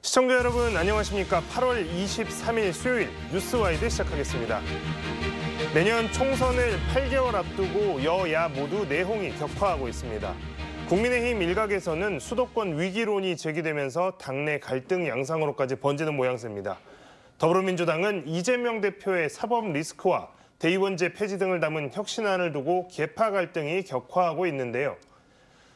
시청자 여러분 안녕하십니까. 8월 23일 수요일 뉴스와이드 시작하겠습니다. 내년 총선을 8개월 앞두고 여야 모두 내홍이 격화하고 있습니다. 국민의힘 일각에서는 수도권 위기론이 제기되면서 당내 갈등 양상으로까지 번지는 모양새입니다. 더불어민주당은 이재명 대표의 사법 리스크와 대의원제 폐지 등을 담은 혁신안을 두고 계파 갈등이 격화하고 있는데요.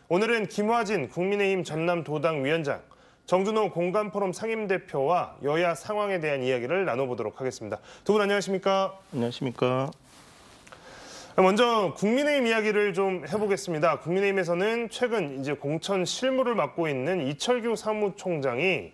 오늘은 김화진 국민의힘 전남도당 위원장, 정준호 공감포럼 상임대표와 여야 상황에 대한 이야기를 나눠보도록 하겠습니다. 두 분 안녕하십니까? 안녕하십니까? 먼저 국민의힘 이야기를 좀 해보겠습니다. 국민의힘에서는 최근 이제 공천 실무를 맡고 있는 이철규 사무총장이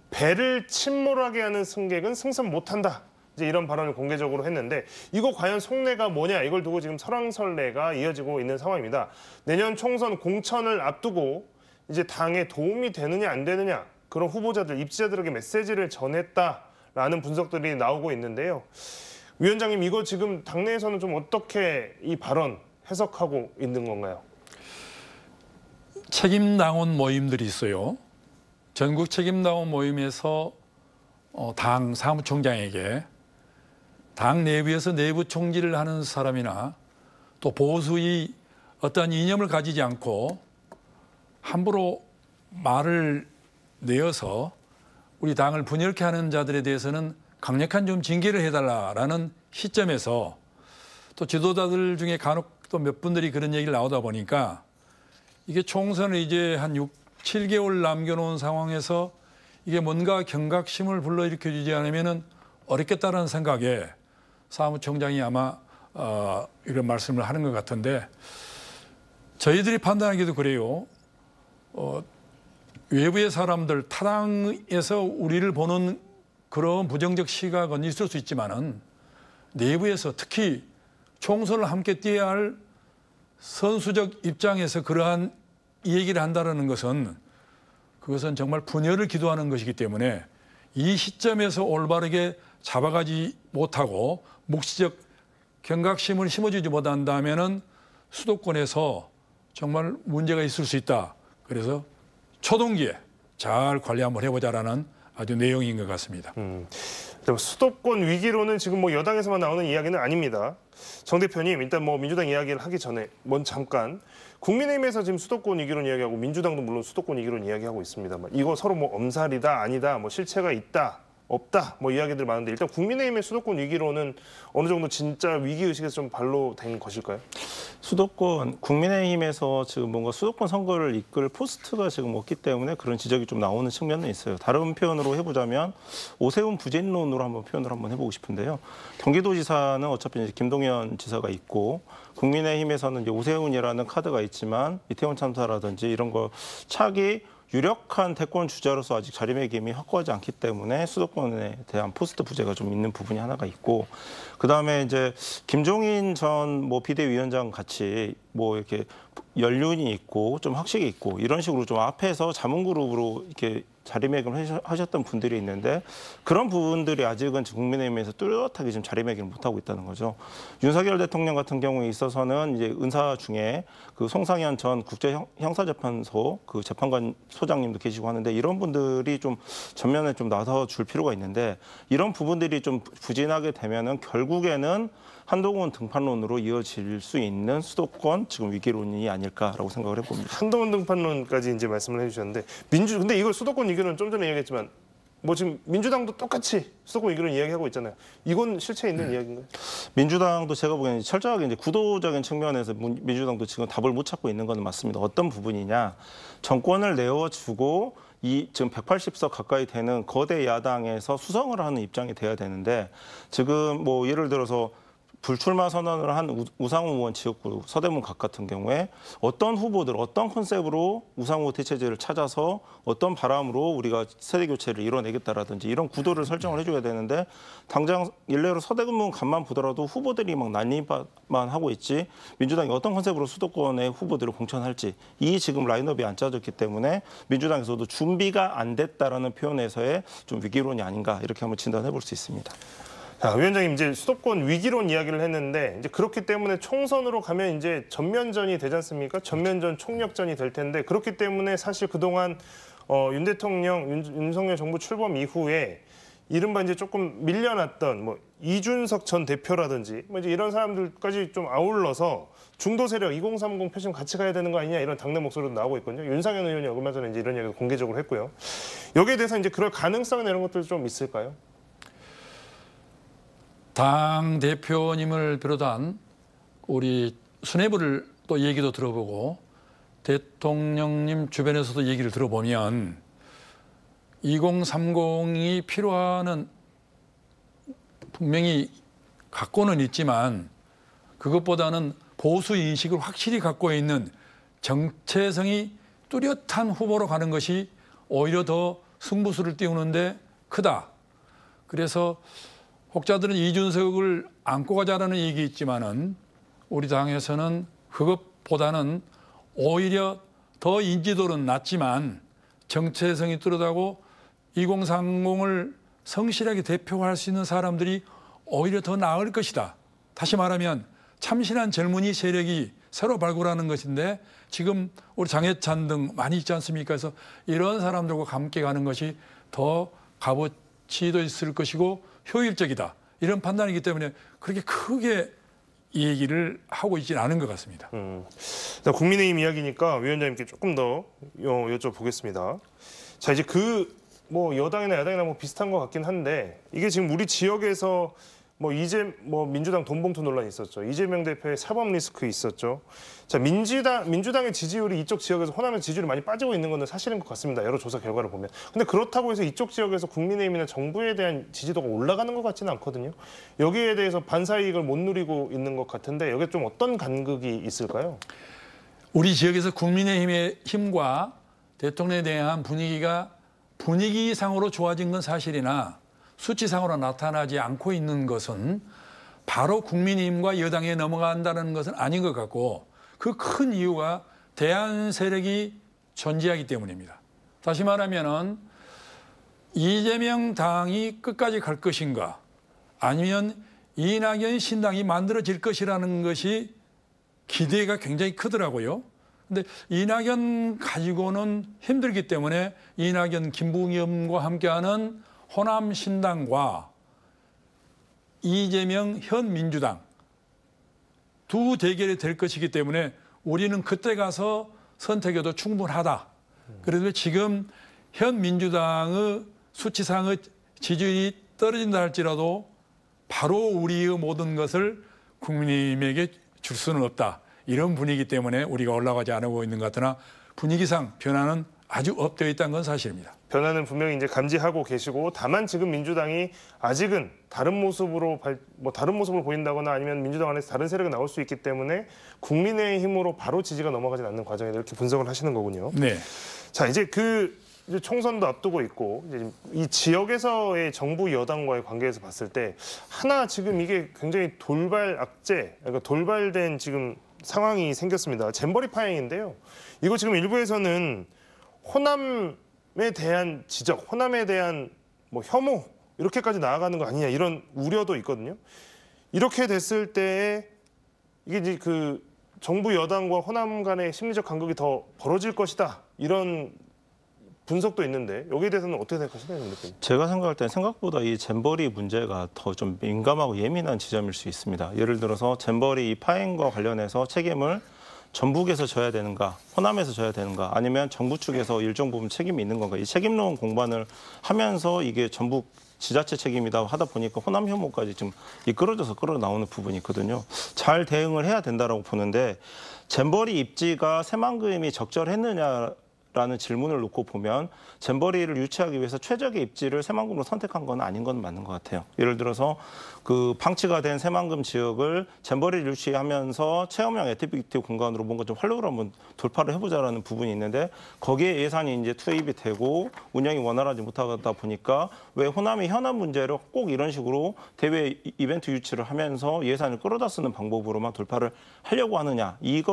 배를 침몰하게 하는 승객은 승선 못한다. 이제 이런 발언을 공개적으로 했는데 이거 과연 속내가 뭐냐 이걸 두고 지금 설왕설래가 이어지고 있는 상황입니다. 내년 총선 공천을 앞두고 이제 당에 도움이 되느냐 안 되느냐 그런 후보자들, 입지자들에게 메시지를 전했다라는 분석들이 나오고 있는데요. 위원장님 이거 지금 당내에서는 좀 어떻게 이 발언 해석하고 있는 건가요? 책임당원 모임들이 있어요. 전국 책임당원 모임에서 당 사무총장에게 당 내부에서 내부 총질을 하는 사람이나 또 보수의 어떠한 이념을 가지지 않고 함부로 말을 내어서 우리 당을 분열케 하는 자들에 대해서는 강력한 좀 징계를 해달라라는 시점에서 또 지도자들 중에 간혹 또 몇 분들이 그런 얘기를 나오다 보니까 이게 총선을 이제 한 7개월 남겨놓은 상황에서 이게 뭔가 경각심을 불러일으켜 주지 않으면 어렵겠다는 생각에 사무총장이 아마 이런 말씀을 하는 것 같은데 저희들이 판단하기도 그래요. 외부의 사람들, 타당에서 우리를 보는 그런 부정적 시각은 있을 수 있지만은 내부에서 특히 총선을 함께 뛰어야 할 선수적 입장에서 그러한 이 얘기를 한다는 것은 그것은 정말 분열을 기도하는 것이기 때문에 이 시점에서 올바르게 잡아가지 못하고 묵시적 경각심을 심어주지 못한다면은 수도권에서 정말 문제가 있을 수 있다. 그래서 초동기에 잘 관리 한번 해보자라는 아주 내용인 것 같습니다. 수도권 위기로는 지금 뭐 여당에서만 나오는 이야기는 아닙니다. 정 대표님 일단 뭐 민주당 이야기를 하기 전에 먼저 잠깐 국민의힘에서 지금 수도권 위기론 이야기하고 민주당도 물론 수도권 위기론 이야기하고 있습니다만 이거 서로 뭐 엄살이다 아니다 뭐 실체가 있다 없다 뭐 이야기들 많은데 일단 국민의힘의 수도권 위기론은 어느 정도 진짜 위기의식에서 좀 발로된 것일까요? 수도권, 국민의힘에서 지금 뭔가 수도권 선거를 이끌 포스트가 지금 없기 때문에 그런 지적이 좀 나오는 측면은 있어요. 다른 표현으로 해보자면 오세훈 부진론으로 한번 표현을 한번 해보고 싶은데요. 경기도지사는 어차피 이제 김동연 지사가 있고 국민의힘에서는 이제 오세훈이라는 카드가 있지만 이태원 참사라든지 이런 거 차기 유력한 대권 주자로서 아직 자리매김이 확고하지 않기 때문에 수도권에 대한 포스트 부재가 좀 있는 부분이 하나가 있고 그다음에 이제 김종인 전 뭐 비대위원장 같이 뭐 이렇게 연륜이 있고 좀 학식이 있고 이런 식으로 좀 앞에서 자문그룹으로 이렇게 자리매김을 하셨던 분들이 있는데 그런 부분들이 아직은 국민의힘에서 뚜렷하게 지금 자리매김을 못하고 있다는 거죠. 윤석열 대통령 같은 경우에 있어서는 이제 은사 중에 그 송상현 전 국제형사재판소 그 재판관 소장님도 계시고 하는데 이런 분들이 좀 전면에 좀 나서 줄 필요가 있는데 이런 부분들이 좀 부진하게 되면은 결국에는 한동훈 등판론으로 이어질 수 있는 수도권 지금 위기론이 아닐까라고 생각을 해봅니다. 한동훈 등판론까지 이제 말씀을 해주셨는데 근데 이걸 수도권 위기론 좀 전에 이야기했지만 뭐 지금 민주당도 똑같이 수도권 위기론 이야기하고 있잖아요. 이건 실체 있는 이야기인가요? 민주당도 제가 보기에는 철저하게 이제 구도적인 측면에서 민주당도 지금 답을 못 찾고 있는 건 맞습니다. 어떤 부분이냐? 정권을 내어주고 이 지금 180석 가까이 되는 거대 야당에서 수성을 하는 입장이 돼야 되는데 지금 뭐 예를 들어서 불출마 선언을 한 우상호 의원 지역구 서대문 각 같은 경우에 어떤 후보들, 어떤 컨셉으로 우상호 대체제를 찾아서 어떤 바람으로 우리가 세대 교체를 이뤄내겠다라든지 이런 구도를 설정을 해줘야 되는데 당장 일례로 서대문 간만 보더라도 후보들이 막 난입만 하고 있지 민주당이 어떤 컨셉으로 수도권의 후보들을 공천할지 이 지금 라인업이 안 짜졌기 때문에 민주당에서도 준비가 안 됐다라는 표현에서의 좀 위기론이 아닌가 이렇게 한번 진단해 볼 수 있습니다. 자, 위원장님 이제 수도권 위기론 이야기를 했는데 이제 그렇기 때문에 총선으로 가면 이제 전면전이 되지 않습니까? 전면전 총력전이 될 텐데 그렇기 때문에 사실 그동안 윤 대통령, 윤석열 정부 출범 이후에 이른바 이제 조금 밀려났던 뭐 이준석 전 대표라든지 뭐 이제 이런 사람들까지 좀 아울러서 중도 세력 2030 표심 같이 가야 되는 거 아니냐 이런 당내 목소리도 나오고 있거든요. 윤상현 의원이 얼마 전에 이제 이런 얘기를 공개적으로 했고요. 여기에 대해서 이제 그럴 가능성이나 이런 것들 좀 있을까요? 당 대표님을 비롯한 우리 수뇌부를 또 얘기도 들어보고 대통령님 주변에서도 얘기를 들어보면 2030이 필요한 분명히 갖고는 있지만 그것보다는 보수 인식을 확실히 갖고 있는 정체성이 뚜렷한 후보로 가는 것이 오히려 더 승부수를 띄우는데 크다. 그래서 혹자들은 이준석을 안고 가자라는 얘기 있지만은 우리 당에서는 그것보다는 오히려 더 인지도는 낮지만 정체성이 뚜렷하고 2030을 성실하게 대표할 수 있는 사람들이 오히려 더 나을 것이다. 다시 말하면 참신한 젊은이 세력이 새로 발굴하는 것인데 지금 우리 장해찬 등 많이 있지 않습니까? 그래서 이런 사람들과 함께 가는 것이 더 값어치도 있을 것이고 효율적이다. 이런 판단이기 때문에 그렇게 크게 얘기를 하고 있지는 않은 것 같습니다. 국민의힘 이야기니까 위원장님께 조금 더 여쭤보겠습니다. 자, 이제 뭐 여당이나 야당이나 뭐 비슷한 것 같긴 한데 이게 지금 우리 지역에서 뭐 민주당 돈봉투 논란이 있었죠. 이재명 대표의 사법 리스크 있었죠. 자, 민주당의 지지율이 이쪽 지역에서 호남의 지지율이 많이 빠지고 있는 건 사실인 것 같습니다. 여러 조사 결과를 보면. 근데 그렇다고 해서 이쪽 지역에서 국민의힘이나 정부에 대한 지지도가 올라가는 것 같지는 않거든요. 여기에 대해서 반사이익을 못 누리고 있는 것 같은데 여기에 좀 어떤 간극이 있을까요? 우리 지역에서 국민의힘의 힘과 대통령에 대한 분위기상으로 좋아진 건 사실이나 수치상으로 나타나지 않고 있는 것은 바로 국민의힘과 여당에 넘어간다는 것은 아닌 것 같고 그 큰 이유가 대안 세력이 존재하기 때문입니다. 다시 말하면 이재명 당이 끝까지 갈 것인가 아니면 이낙연 신당이 만들어질 것이라는 것이 기대가 굉장히 크더라고요. 근데 이낙연 가지고는 힘들기 때문에 이낙연, 김부겸과 함께하는 호남 신당과 이재명 현 민주당 두 대결이 될 것이기 때문에 우리는 그때 가서 선택해도 충분하다. 그래서 지금 현 민주당의 수치상의 지지율이 떨어진다 할지라도 바로 우리의 모든 것을 국민의힘에게 줄 수는 없다. 이런 분위기 때문에 우리가 올라가지 않고 있는 것 같으나 분위기상 변화는 아주 업되어 있다는 건 사실입니다. 변화는 분명히 이제 감지하고 계시고 다만 지금 민주당이 아직은 다른 모습으로 보인다거나 아니면 민주당 안에서 다른 세력이 나올 수 있기 때문에 국민의힘으로 바로 지지가 넘어가진 않는 과정이다 이렇게 분석을 하시는 거군요. 네. 자, 이제 이제 총선도 앞두고 있고 이제 이 지역에서의 정부 여당과의 관계에서 봤을 때 하나 지금 이게 굉장히 그러니까 돌발된 지금 상황이 생겼습니다. 잼버리 파행인데요. 이거 지금 일부에서는 호남에 대한 지적, 호남에 대한 뭐 혐오 이렇게까지 나아가는 거 아니냐 이런 우려도 있거든요. 이렇게 됐을 때 이게 이제 정부 여당과 호남 간의 심리적 간극이 더 벌어질 것이다 이런 분석도 있는데 여기에 대해서는 어떻게 생각하시나요, 대표님? 제가 생각할 때는 생각보다 이 잼버리 문제가 더 좀 민감하고 예민한 지점일 수 있습니다. 예를 들어서 잼버리 이 파행과 관련해서 책임을 전북에서 져야 되는가, 호남에서 져야 되는가, 아니면 정부 측에서 일정 부분 책임이 있는 건가. 이 책임론 공방을 하면서 이게 전북 지자체 책임이다 하다 보니까 호남 혐오까지 좀 이끌어져서 끌어나오는 부분이 있거든요. 잘 대응을 해야 된다라고 보는데 잼버리 입지가 새만금이 적절했느냐라는 질문을 놓고 보면 잼버리를 유치하기 위해서 최적의 입지를 새만금으로 선택한 건 아닌 건 맞는 것 같아요. 예를 들어서 방치가 된 새만금 지역을 잼버리를 유치하면서 체험형 액티비티 공간으로 뭔가 좀 활력을 한번 돌파를 해보자라는 부분이 있는데 거기에 예산이 이제 투입이 되고 운영이 원활하지 못하다 보니까 왜 호남이 현안 문제를 꼭 이런 식으로 대외 이벤트 유치를 하면서 예산을 끌어다 쓰는 방법으로만 돌파를 하려고 하느냐. 이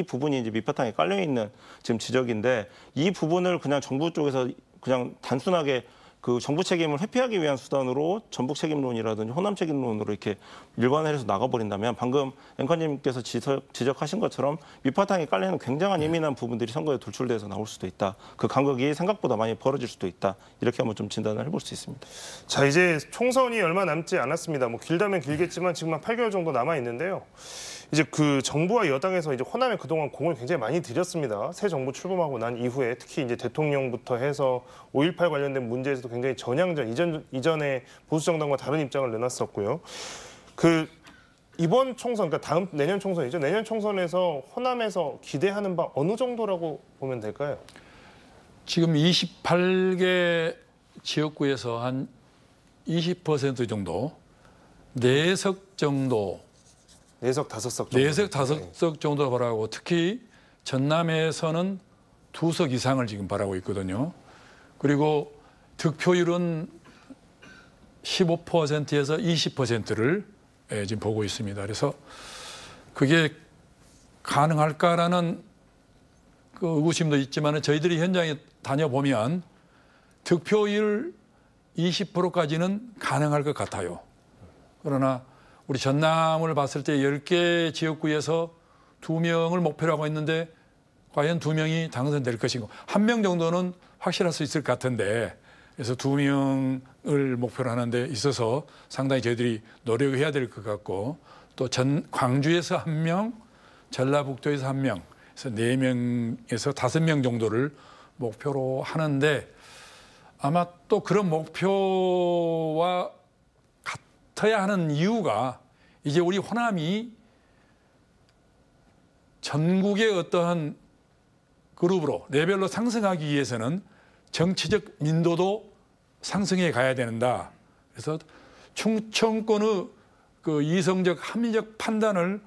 부분이 이제 밑바탕에 깔려 있는 지금 지적인데 이 부분을 그냥 정부 쪽에서 그냥 단순하게 그 정부 책임을 회피하기 위한 수단으로 전북 책임론이라든지 호남 책임론으로 이렇게 일관을 해서 나가버린다면 방금 앵커님께서 지적하신 것처럼 밑바탕에 깔리는 굉장한 예민한 부분들이 선거에 돌출돼서 나올 수도 있다. 그 간극이 생각보다 많이 벌어질 수도 있다. 이렇게 한번 좀 진단을 해볼 수 있습니다. 자, 이제 총선이 얼마 남지 않았습니다. 뭐 길다면 길겠지만 지금 한 8개월 정도 남아 있는데요. 이제 그 정부와 여당에서 이제 호남에 그동안 공을 굉장히 많이 들였습니다. 새 정부 출범하고 난 이후에 특히 이제 대통령부터 해서 5.18 관련된 문제에서도 굉장히 전향전 이전에 보수 정당과 다른 입장을 내놨었고요. 그 이번 총선, 그러니까 내년 총선이죠. 내년 총선에서 호남에서 기대하는 바 어느 정도라고 보면 될까요? 지금 28개 지역구에서 한 20% 정도, 4석 정도. 4석, 5석 정도. 4석, 5석 정도 바라고 특히 전남에서는 2석 이상을 지금 바라고 있거든요. 그리고 득표율은 15%에서 20%를 지금 보고 있습니다. 그래서 그게 가능할까라는 그 의구심도 있지만 저희들이 현장에 다녀보면 득표율 20%까지는 가능할 것 같아요. 그러나 우리 전남을 봤을 때 10개 지역구에서 2명을 목표로 하고 있는데 과연 2명이 당선될 것인가. 1명 정도는 확실할 수 있을 것 같은데 그래서 2명을 목표로 하는 데 있어서 상당히 저희들이 노력을 해야 될 것 같고 또 광주에서 1명, 전라북도에서 1명, 그래서 4명에서 5명 정도를 목표로 하는데 아마 또 그런 목표와 같아야 하는 이유가 이제 우리 호남이 전국의 어떠한 그룹으로 레벨로 상승하기 위해서는 정치적 민도도 상승해 가야 된다. 그래서 충청권의 그 이성적 합리적 판단을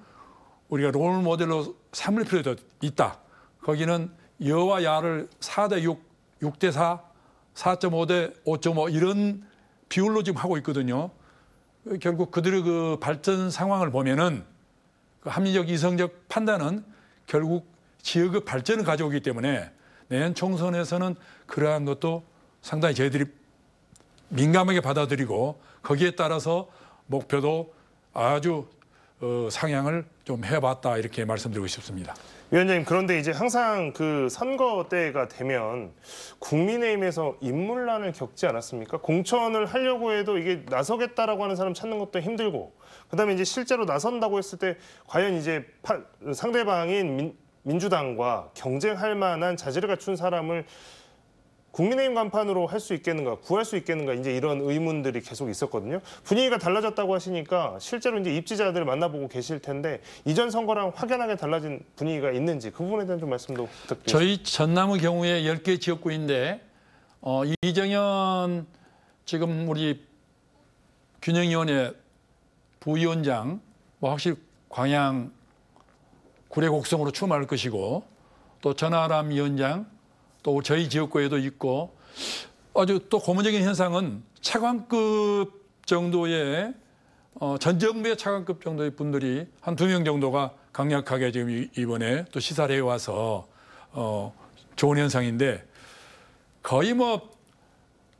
우리가 롤 모델로 삼을 필요도 있다. 거기는 여와 야를 4대 6, 6대 4, 4.5대 5.5 이런 비율로 지금 하고 있거든요. 결국 그들의 그 발전 상황을 보면은 그 합리적 이성적 판단은 결국 지역의 발전을 가져오기 때문에 내년 총선에서는 그러한 것도 상당히 저희들이 민감하게 받아들이고 거기에 따라서 목표도 아주 상향을 좀 해봤다 이렇게 말씀드리고 싶습니다. 위원장님, 그런데 이제 항상 그 선거 때가 되면 국민의힘에서 인물난을 겪지 않았습니까? 공천을 하려고 해도 이게 나서겠다라고 하는 사람 찾는 것도 힘들고, 그다음에 이제 실제로 나선다고 했을 때 과연 이제 상대방인 민주당과 경쟁할 만한 자질을 갖춘 사람을 국민의힘 간판으로 할 수 있겠는가, 구할 수 있겠는가, 이제 이런 의문들이 계속 있었거든요. 분위기가 달라졌다고 하시니까 실제로 이제 입지자들을 만나보고 계실 텐데 이전 선거랑 확연하게 달라진 분위기가 있는지 그 부분에 대한 좀 말씀도 부탁드립니다. 저희 전남의 경우에 10개 지역구인데 이정현 지금 우리 균형위원회 부위원장 뭐 확실히 광양 구례곡성으로 출마할 것이고 또 전하람 위원장 또 저희 지역구에도 있고 아주 또 고무적인 현상은 차관급 정도의 전 정부의 차관급 정도의 분들이 한 2명 정도가 강력하게 지금 이번에 또 시사를 해와서 좋은 현상인데 거의 뭐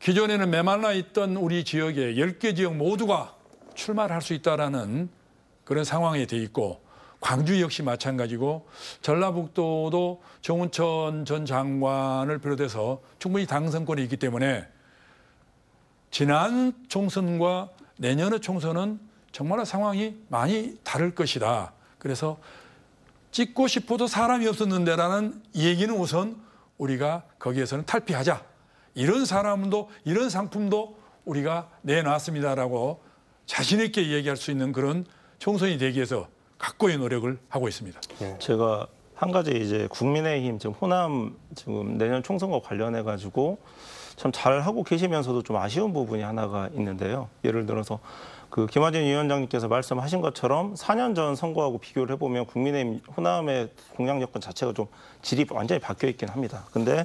기존에는 메말라 있던 우리 지역의 10개 지역 모두가 출마를 할 수 있다라는 그런 상황이 돼 있고 광주 역시 마찬가지고 전라북도도 정운천 전 장관을 비롯해서 충분히 당선권이 있기 때문에 지난 총선과 내년의 총선은 정말 상황이 많이 다를 것이다. 그래서 찍고 싶어도 사람이 없었는데라는 얘기는 우선 우리가 거기에서는 탈피하자. 이런 사람도 이런 상품도 우리가 내놨습니다라고 자신 있게 얘기할 수 있는 그런 총선이 되기 위해서 각고의 노력을 하고 있습니다. 제가 한 가지 이제 국민의힘 지금 호남 지금 내년 총선과 관련해 가지고 참 잘하고 계시면서도 좀 아쉬운 부분이 하나가 있는데요. 예를 들어서 그 김화진 위원장님께서 말씀하신 것처럼 4년 전 선거하고 비교를 해보면 국민의힘 호남의 공약 여건 자체가 좀 질이 완전히 바뀌어 있긴 합니다. 근데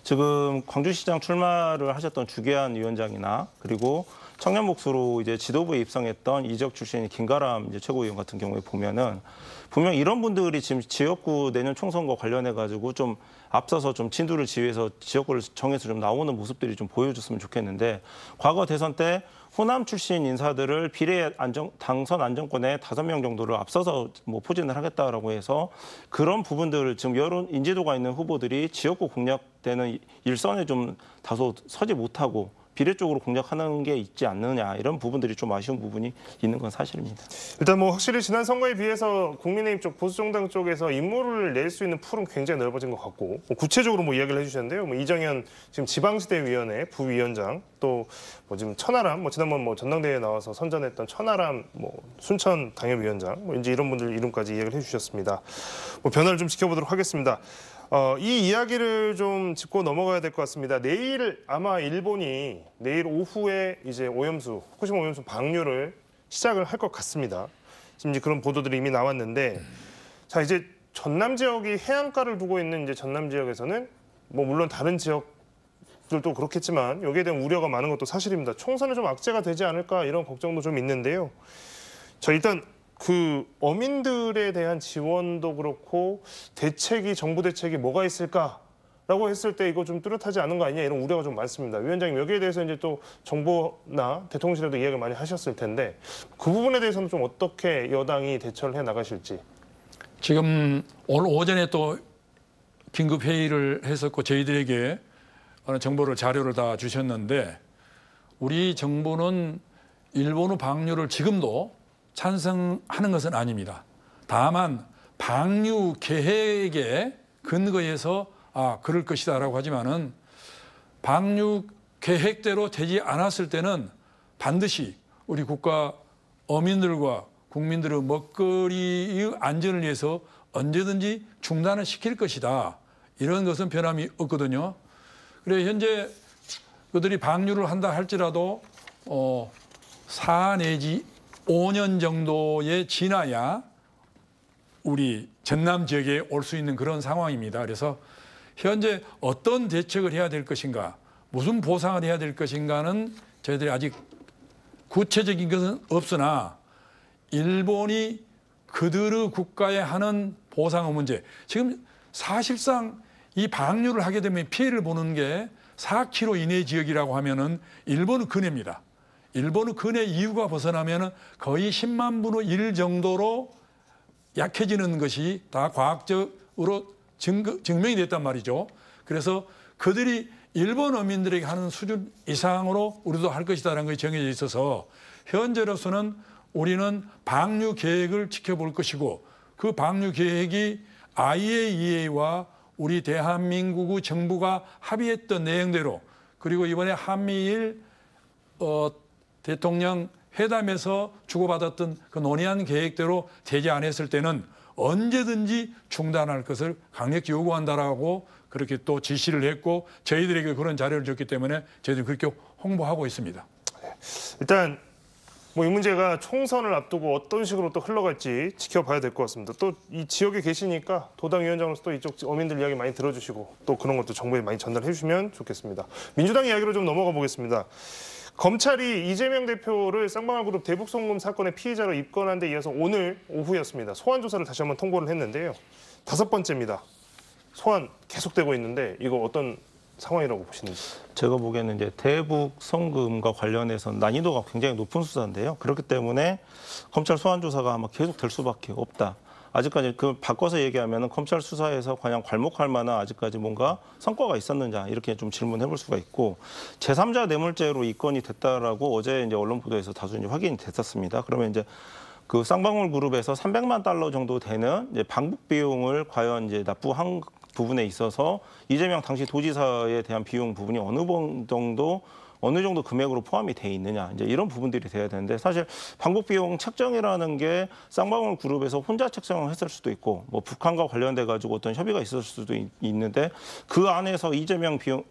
지금 광주시장 출마를 하셨던 주계한 위원장이나 그리고 청년 목수로 이제 지도부에 입성했던 이적 출신의 김가람 이제 최고위원 같은 경우에 보면은 분명 이런 분들이 지금 지역구 내년 총선과 관련해 가지고 좀 앞서서 좀 진두를 지휘해서 지역구를 정해서 좀 나오는 모습들이 좀 보여줬으면 좋겠는데 과거 대선 때 호남 출신 인사들을 비례 당선 안정권에 5명 정도를 앞서서 뭐 포진을 하겠다라고 해서 그런 부분들을 지금 여론 인지도가 있는 후보들이 지역구 공략되는 일선에 좀 다소 서지 못하고 비례 쪽으로 공략하는 게 있지 않느냐 이런 부분들이 좀 아쉬운 부분이 있는 건 사실입니다. 일단 뭐 확실히 지난 선거에 비해서 국민의힘 쪽 보수정당 쪽에서 인물을 낼 수 있는 풀은 굉장히 넓어진 것 같고 뭐 구체적으로 뭐 이야기를 해주셨는데요. 뭐 이정현 지금 지방시대위원회 부위원장 또 뭐 지금 천하람 뭐 지난번 뭐 전당대회에 나와서 선전했던 천하람 뭐 순천 당협위원장 뭐 이제 이런 분들 이름까지 이야기를 해주셨습니다. 뭐 변화를 좀 지켜보도록 하겠습니다. 이 이야기를 좀 짚고 넘어가야 될 것 같습니다. 내일 아마 일본이 내일 오후에 이제 후쿠시마 오염수 방류를 시작을 할 것 같습니다. 지금 이제 그런 보도들이 이미 나왔는데, 자 이제 전남 지역이 해안가를 두고 있는 이제 전남 지역에서는 뭐 물론 다른 지역들도 그렇겠지만 여기에 대한 우려가 많은 것도 사실입니다. 총선에 좀 악재가 되지 않을까 이런 걱정도 좀 있는데요. 자 일단. 그 어민들에 대한 지원도 그렇고 정부 대책이 뭐가 있을까라고 했을 때 이거 좀 뚜렷하지 않은 거 아니냐 이런 우려가 좀 많습니다. 위원장님 여기에 대해서 이제 또 정부나 대통령실에도 이야기를 많이 하셨을 텐데 그 부분에 대해서는 좀 어떻게 여당이 대처를 해 나가실지. 지금 오늘 오전에 또 긴급 회의를 했었고 저희들에게 정보를 자료를 다 주셨는데 우리 정부는 일본의 방류를 지금도 찬성하는 것은 아닙니다. 다만 방류 계획에 근거해서 그럴 것이다라고 하지만은 방류 계획대로 되지 않았을 때는 반드시 우리 국가 어민들과 국민들의 먹거리의 안전을 위해서 언제든지 중단을 시킬 것이다. 이런 것은 변함이 없거든요. 그래 현재 그들이 방류를 한다 할지라도 4 내지 5년 정도에 지나야 우리 전남 지역에 올 수 있는 그런 상황입니다. 그래서 현재 어떤 대책을 해야 될 것인가, 무슨 보상을 해야 될 것인가는 저희들이 아직 구체적인 것은 없으나 일본이 그들의 국가에 하는 보상의 문제, 지금 사실상 이 방류를 하게 되면 피해를 보는 게 4km 이내 지역이라고 하면은 일본은 근해입니다. 일본의 근해 이유가 벗어나면 거의 10만 분의 1 정도로 약해지는 것이 다 과학적으로 증명이 됐단 말이죠. 그래서 그들이 일본 어민들에게 하는 수준 이상으로 우리도 할 것이다라는 것이 정해져 있어서 현재로서는 우리는 방류 계획을 지켜볼 것이고 그 방류 계획이 IAEA와 우리 대한민국 정부가 합의했던 내용대로 그리고 이번에 한미일 대통령 회담에서 주고받았던 그 논의한 계획대로 되지 않았을 때는 언제든지 중단할 것을 강력히 요구한다라고 그렇게 또 지시를 했고 저희들에게 그런 자료를 줬기 때문에 저희들이 그렇게 홍보하고 있습니다. 일단 뭐 이 문제가 총선을 앞두고 어떤 식으로 또 흘러갈지 지켜봐야 될 것 같습니다. 또 이 지역에 계시니까 도당위원장으로서 또 이쪽 어민들 이야기 많이 들어주시고 또 그런 것도 정부에 많이 전달해 주시면 좋겠습니다. 민주당 이야기로 좀 넘어가 보겠습니다. 검찰이 이재명 대표를 쌍방울 그룹 대북 송금 사건의 피의자로 입건한 데 이어서 오늘 오후였습니다. 소환 조사를 다시 한번 통보를 했는데요. 5번째입니다. 소환 계속되고 있는데 이거 어떤 상황이라고 보시는지? 제가 보기에는 이제 대북 송금과 관련해서 난이도가 굉장히 높은 수사인데요. 그렇기 때문에 검찰 소환 조사가 아마 계속 될 수밖에 없다. 아직까지 그 바꿔서 얘기하면 검찰 수사에서 과연 괄목할 만한 아직까지 뭔가 성과가 있었느냐 이렇게 좀 질문해 볼 수가 있고 제3자 뇌물죄로 입건이 됐다라고 어제 이제 언론 보도에서 다수 이제 확인이 됐었습니다. 그러면 이제 그 쌍방울 그룹에서 300만 달러 정도 되는 이제 방북 비용을 과연 이제 납부한 부분에 있어서 이재명 당시 도지사에 대한 비용 부분이 어느 정도 어느 정도 금액으로 포함이 돼 있느냐 이제 이런 부분들이 돼야 되는데 사실 방북 비용 책정이라는 게 쌍방울 그룹에서 혼자 책정을 했을 수도 있고 뭐 북한과 관련돼 가지고 어떤 협의가 있었을 수도 있는데 그 안에서 이재명 비용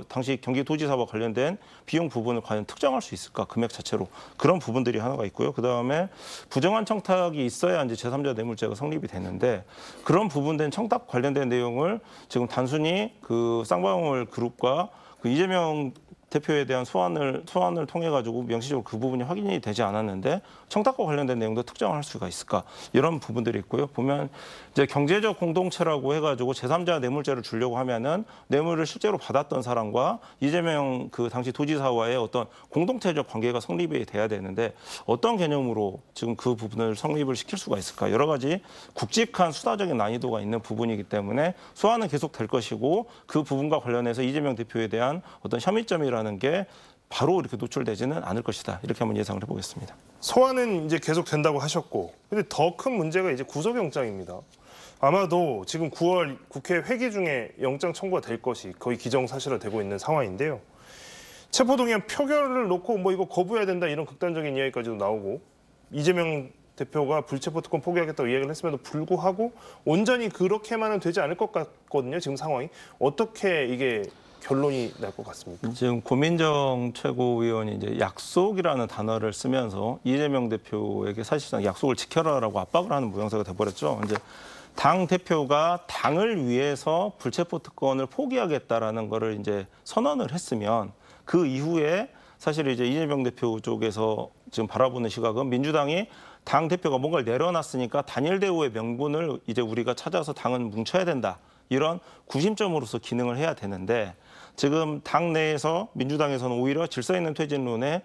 당시 경기도지사와 관련된 비용 부분을 과연 특정할 수 있을까 금액 자체로 그런 부분들이 하나가 있고요. 그 다음에 부정한 청탁이 있어야 이제 제3자 뇌물죄가 성립이 되는데 그런 부분된 청탁 관련된 내용을 지금 단순히 그 쌍방울 그룹과 그 이재명 대표에 대한 소환을 통해 가지고 명시적으로 그 부분이 확인이 되지 않았는데 청탁과 관련된 내용도 특정할 수가 있을까 이런 부분들이 있고요. 보면 이제 경제적 공동체라고 해가지고 제3자 뇌물죄를 주려고 하면은 뇌물을 실제로 받았던 사람과 이재명 그 당시 도지사와의 어떤 공동체적 관계가 성립이 돼야 되는데 어떤 개념으로 지금 그 부분을 성립을 시킬 수가 있을까 여러 가지 굵직한 수사적인 난이도가 있는 부분이기 때문에 소환은 계속 될 것이고 그 부분과 관련해서 이재명 대표에 대한 어떤 혐의점이라는 게 바로 이렇게 노출되지는 않을 것이다. 이렇게 한번 예상을 해보겠습니다. 소환은 이제 계속 된다고 하셨고, 근데 더 큰 문제가 이제 구속영장입니다. 아마도 지금 9월 국회 회기 중에 영장 청구가 될 것이 거의 기정사실화되고 있는 상황인데요. 체포동의안 표결을 놓고 뭐 이거 거부해야 된다 이런 극단적인 이야기까지도 나오고 이재명 대표가 불체포 특권 포기하겠다고 이야기를 했음에도 불구하고 온전히 그렇게만은 되지 않을 것 같거든요. 지금 상황이 어떻게 이게 결론이 날 것 같습니까? 지금 고민정 최고위원이 이제 약속이라는 단어를 쓰면서 이재명 대표에게 사실상 약속을 지켜라라고 압박을 하는 모양새가 돼버렸죠. 이제 당 대표가 당을 위해서 불체포 특권을 포기하겠다라는 거를 이제 선언을 했으면 그 이후에 사실 이제 이재명 대표 쪽에서 지금 바라보는 시각은 민주당이 당 대표가 뭔가를 내려놨으니까 단일 대우의 명분을 이제 우리가 찾아서 당은 뭉쳐야 된다. 이런 구심점으로서 기능을 해야 되는데 지금 당 내에서 민주당에서는 오히려 질서 있는 퇴진론에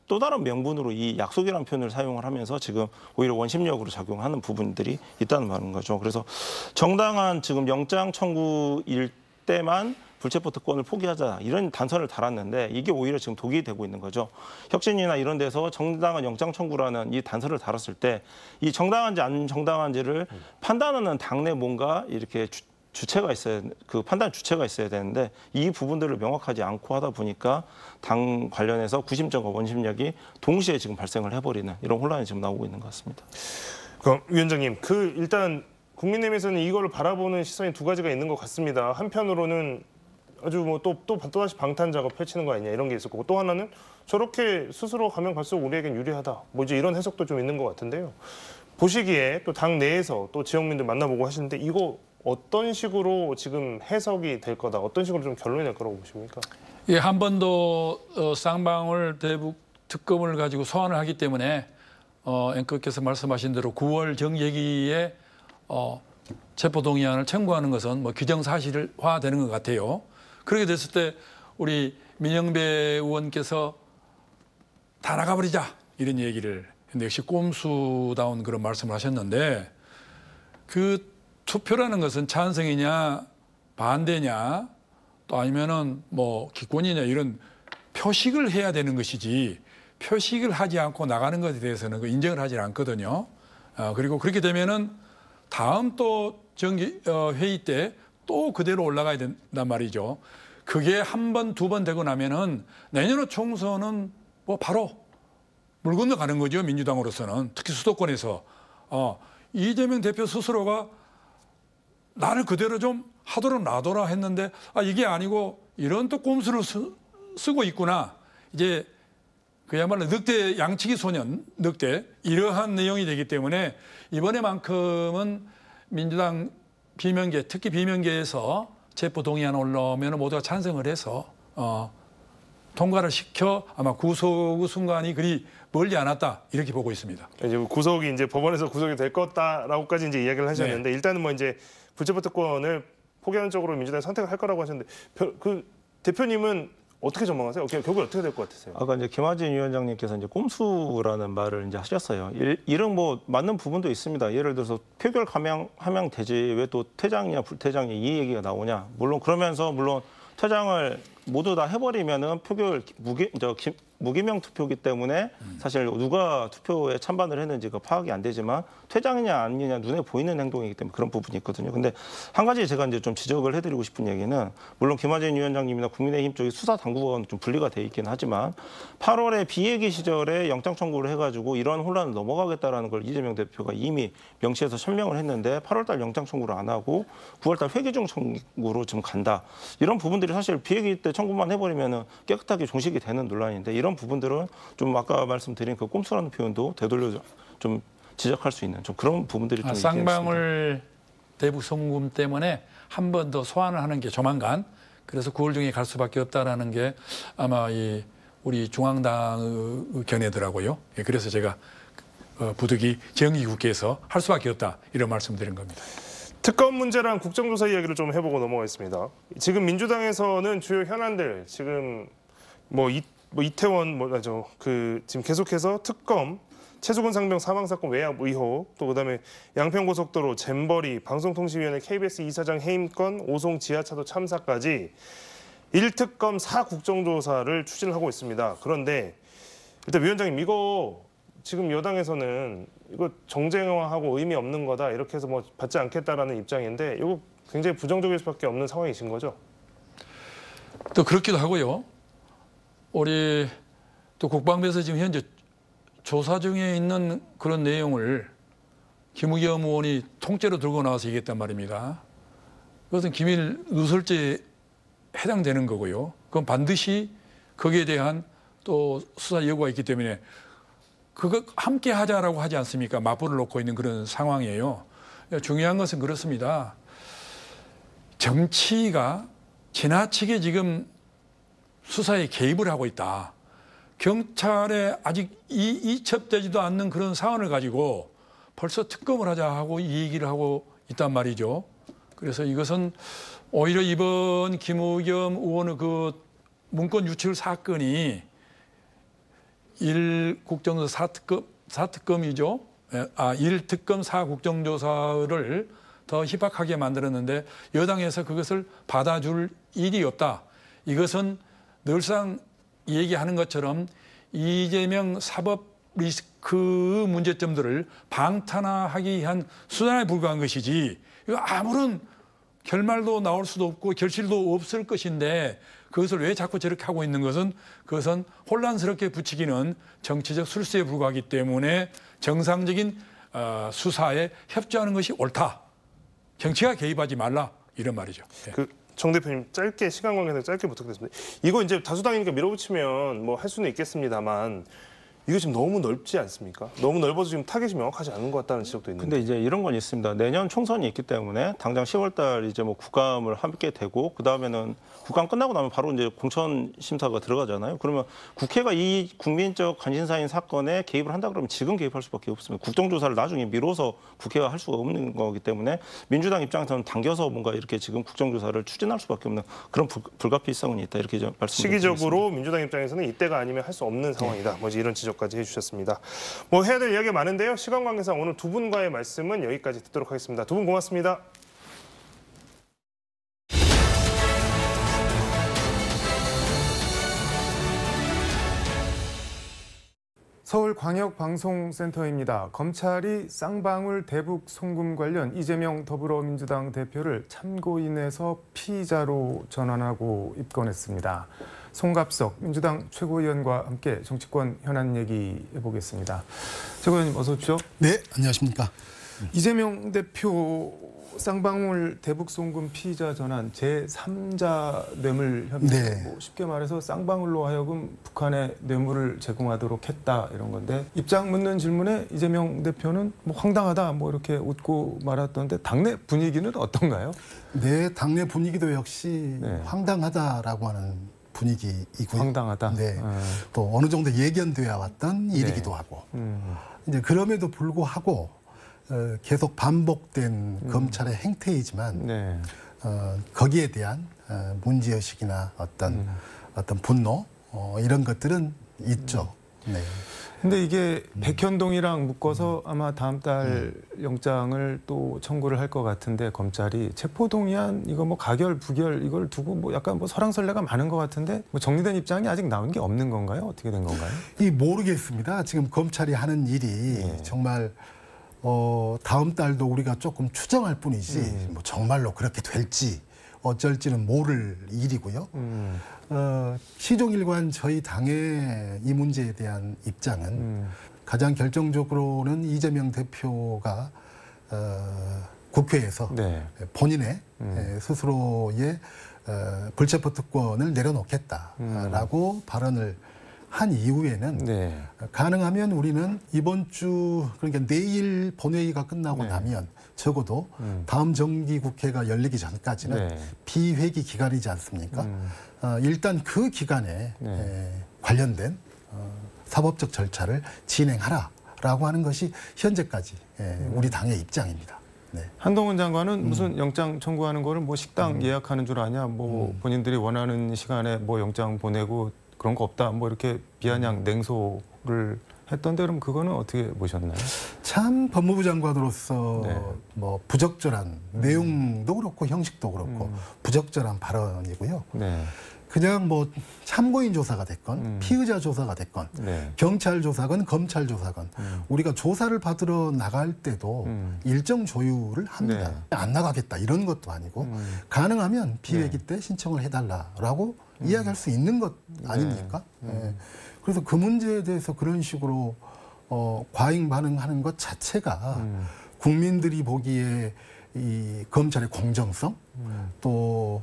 또 다른 명분으로 이 약속이라는 표현을 사용을 하면서 지금 오히려 원심력으로 작용하는 부분들이 있다는 말인 거죠. 그래서 정당한 지금 영장 청구일 때만 불체포 특권을 포기하자 이런 단서를 달았는데 이게 오히려 지금 독이 되고 있는 거죠. 혁신이나 이런 데서 정당한 영장 청구라는 이 단서를 달았을 때 이 정당한지 안 정당한지를 판단하는 당내 뭔가 이렇게 주체가 있어야 그 판단 주체가 있어야 되는데 이 부분들을 명확하지 않고 하다 보니까 당 관련해서 구심점과 원심력이 동시에 지금 발생을 해버리는 이런 혼란이 지금 나오고 있는 것 같습니다. 그럼 위원장님, 일단 국민의힘에서는 이거를 바라보는 시선이 두 가지가 있는 것 같습니다. 한편으로는 아주 뭐 또다시 방탄 작업 펼치는 거 아니냐 이런 게 있을 거고 또 하나는 저렇게 스스로 가면 갈수록 우리에겐 유리하다. 뭐 이제 이런 해석도 좀 있는 것 같은데요. 보시기에 또 당 내에서 또 지역민들 만나보고 하시는데 이거 어떤 식으로 지금 해석이 될 거다. 어떤 식으로 좀 결론이 날 거라고 보십니까? 예, 한 번도 쌍방울 대북 특검을 가지고 소환을 하기 때문에 앵커께서 말씀하신 대로 9월 정예기에 체포동의안을 청구하는 것은 뭐 기정사실화되는 것 같아요. 그렇게 됐을 때 우리 민영배 의원께서 다 나가버리자 이런 얘기를 했는데 역시 꼼수다운 그런 말씀을 하셨는데 그 투표라는 것은 찬성이냐 반대냐 또 아니면은 뭐 기권이냐 이런 표식을 해야 되는 것이지 표식을 하지 않고 나가는 것에 대해서는 인정을 하지 않거든요. 그리고 그렇게 되면은 다음 또 정기 회의 때 또 그대로 올라가야 된단 말이죠. 그게 한 번, 두 번 되고 나면은 내년 총선은 뭐 바로 물 건너가는 거죠. 민주당으로서는 특히 수도권에서 이재명 대표 스스로가 나를 그대로 좀 하도록 놔둬라 했는데 이게 아니고 이런 또 꼼수를 쓰고 있구나. 이제 그야말로 늑대 양치기 소년 늑대 이러한 내용이 되기 때문에 이번에만큼은 민주당 비명계 특히 비명계에서 체포 동의안 올라오면 모두가 찬성을 해서 통과를 시켜 아마 구속 순간이 그리 멀지 않았다 이렇게 보고 있습니다. 이제 구속이 이제 법원에서 구속이 될 거다라고까지 이제 이야기를 하셨는데 일단은 뭐 이제 불체포 특권을 포기하는 쪽으로 민주당이 선택을 할 거라고 하셨는데 그 대표님은 어떻게 전망하세요? 결국 어떻게 될 것 같으세요? 아까 이제 김하진 위원장님께서 이제 꼼수라는 말을 이제 하셨어요. 이런 뭐 맞는 부분도 있습니다. 예를 들어서 표결 함양 되지 왜 또 퇴장이냐 불퇴장이냐 이 얘기가 나오냐. 물론 그러면서 물론 퇴장을 모두 다 해버리면은 표결 무기명 투표기 때문에 사실 누가 투표에 찬반을 했는지가 파악이 안 되지만 퇴장이냐 아니냐 눈에 보이는 행동이기 때문에 그런 부분이 있거든요. 근데 한 가지 제가 이제 좀 지적을 해드리고 싶은 얘기는 물론 김하진 위원장님이나 국민의힘 쪽이 수사 당국과는 좀 분리가 돼 있긴 하지만 8월에 비회기 시절에 영장 청구를 해가지고 이런 혼란을 넘어가겠다라는 걸 이재명 대표가 이미 명시해서 설명을 했는데 8월달 영장 청구를 안 하고 9월달 회기 중 청구로 지금 간다. 이런 부분들이 사실 비회기 때 청구만 해버리면 깨끗하게 종식이 되는 논란인데 이런 부분들은 좀 아까 말씀드린 그 꼼수라는 표현도 되돌려 좀 지적할 수 있는 좀 그런 부분들이 좀 있긴 쌍방울 대북 송금 때문에 한 번 더 소환을 하는 게 조만간 그래서 9월 중에 갈 수밖에 없다라는 게 아마 이 우리 중앙당의 견해더라고요. 예, 그래서 제가 부득이 정기국회에서 할 수밖에 없다 이런 말씀드린 겁니다. 특검 문제랑 국정조사 이야기를 좀 해보고 넘어가겠습니다. 지금 민주당에서는 주요 현안들 지금 이태원 지금 계속해서 특검 최수근 상병 사망 사건 외압 의혹 또 그다음에 양평고속도로 잼버리 방송통신위원회 KBS 이사장 해임권 오송 지하차도 참사까지 1특검 4국정조사를 추진을 하고 있습니다. 그런데 일단 위원장님 이거 지금 여당에서는 이거 정쟁화하고 의미 없는 거다 이렇게 해서 뭐 받지 않겠다라는 입장인데 이거 굉장히 부정적일 수밖에 없는 상황이신 거죠? 또 그렇기도 하고요. 우리 또 국방부에서 지금 현재 조사 중에 있는 그런 내용을 김의겸 의원이 통째로 들고 나와서 얘기했단 말입니다. 그것은 기밀 누설죄에 해당되는 거고요. 그건 반드시 거기에 대한 또 수사 여부가 있기 때문에 그거 함께 하자라고 하지 않습니까? 맞불을 놓고 있는 그런 상황이에요. 중요한 것은 그렇습니다. 정치가 지나치게 지금 수사에 개입을 하고 있다. 경찰에 아직 이첩되지도 않는 그런 사안을 가지고 벌써 특검을 하자 하고 이 얘기를 하고 있단 말이죠. 그래서 이것은 오히려 이번 김의겸 의원의 그 문건 유출 사건이 1국정조사 4특검이죠. 1특검 4국정조사를 더 희박하게 만들었는데 여당에서 그것을 받아줄 일이 없다. 이것은 늘상 얘기하는 것처럼 이재명 사법 리스크 문제점들을 방탄화하기 위한 수단에 불과한 것이지 이거 아무런 결말도 나올 수도 없고 결실도 없을 것인데 그것을 왜 자꾸 저렇게 하고 있는 것은 그것은 혼란스럽게 붙이기는 정치적 술수에 불과하기 때문에 정상적인 수사에 협조하는 것이 옳다. 정치가 개입하지 말라 이런 말이죠. 네. 정 대표님 짧게 시간 관계상 짧게 부탁드립니다. 이거 이제 다수당이니까 밀어붙이면 뭐 할 수는 있겠습니다만 이거 지금 너무 넓지 않습니까? 너무 넓어서 지금 타겟이 명확하지 않은 것 같다는 지적도 있는데. 근데 이제 이런 건 있습니다. 내년 총선이 있기 때문에 당장 10월달 이제 뭐 국감을 함께 되고 그 다음에는 국감 끝나고 나면 바로 이제 공천 심사가 들어가잖아요. 그러면 국회가 이 국민적 관심사인 사건에 개입을 한다 그러면 지금 개입할 수밖에 없습니다. 국정조사를 나중에 미뤄서 국회가 할 수가 없는 거기 때문에 민주당 입장에서는 당겨서 뭔가 이렇게 지금 국정조사를 추진할 수밖에 없는 그런 불가피성은 있다 이렇게 말씀드리겠습니다. 시기적으로 민주당 입장에서는 이때가 아니면 할 수 없는 상황이다. 뭐 이런 지적까지 해주셨습니다. 뭐 해야 될 이야기가 많은데요. 시간 관계상 오늘 두 분과의 말씀은 여기까지 듣도록 하겠습니다. 두 분 고맙습니다. 서울광역방송센터입니다. 검찰이 쌍방울 대북 송금 관련 이재명 더불어민주당 대표를 참고인에서 피의자로 전환하고 입건했습니다. 송갑석 민주당 최고위원과 함께 정치권 현안 얘기해보겠습니다. 최고위원님 어서 오십시오. 네, 안녕하십니까. 이재명 대표 쌍방울 대북 송금 피의자 전환 제3자 뇌물 혐의. 네. 뭐 쉽게 말해서 쌍방울로 하여금 북한에 뇌물을 제공하도록 했다 이런 건데 입장 묻는 질문에 이재명 대표는 뭐 황당하다 뭐 이렇게 웃고 말았던데 당내 분위기는 어떤가요? 네, 당내 분위기도 역시 네. 황당하다라고 하는 분위기이고요. 황당하다. 네. 또 어느 정도 예견되어 왔던 일이기도 하고. 이제 그럼에도 불구하고 계속 반복된 검찰의 행태이지만 네. 거기에 대한 문제의식이나 어떤 분노 이런 것들은 있죠. 네. 근데 이게 백현동이랑 묶어서 아마 다음 달 영장을 또 청구를 할 것 같은데 검찰이 체포동의안 이거 뭐 가결 부결 이걸 두고 뭐 약간 뭐 설왕설래가 많은 것 같은데 뭐 정리된 입장이 아직 나온 게 없는 건가요? 어떻게 된 건가요? 모르겠습니다. 지금 검찰이 하는 일이 정말 다음 달도 우리가 조금 추정할 뿐이지 뭐 정말로 그렇게 될지 어쩔지는 모를 일이고요. 시종일관 저희 당의 이 문제에 대한 입장은 가장 결정적으로는 이재명 대표가 국회에서 네. 본인의 스스로의 불체포 특권을 내려놓겠다라고 발언을 한 이후에는 네. 가능하면 우리는 이번 주 그러니까 내일 본회의가 끝나고 나면 적어도 다음 정기국회가 열리기 전까지는 비회기 기간이지 않습니까? 일단 그 기간에 관련된 사법적 절차를 진행하라라고 하는 것이 현재까지 우리 당의 입장입니다. 네. 한동훈 장관은 무슨 영장 청구하는 거를 뭐 식당 예약하는 줄 아냐, 뭐 본인들이 원하는 시간에 뭐 영장 보내고 그런 거 없다, 뭐 이렇게 비아냥 냉소를 했던데 그럼 그거는 어떻게 보셨나요? 참 법무부 장관으로서 뭐 부적절한 내용도 그렇고 형식도 그렇고 부적절한 발언이고요. 네. 그냥 뭐 참고인 조사가 됐건 피의자 조사가 됐건 경찰 조사건 검찰 조사건 우리가 조사를 받으러 나갈 때도 일정 조율을 합니다. 안 나가겠다 이런 것도 아니고 가능하면 비회기 때 신청을 해달라라고 이야기할 수 있는 것 아닙니까? 그래서 그 문제에 대해서 그런 식으로 과잉 반응하는 것 자체가 국민들이 보기에 이 검찰의 공정성 또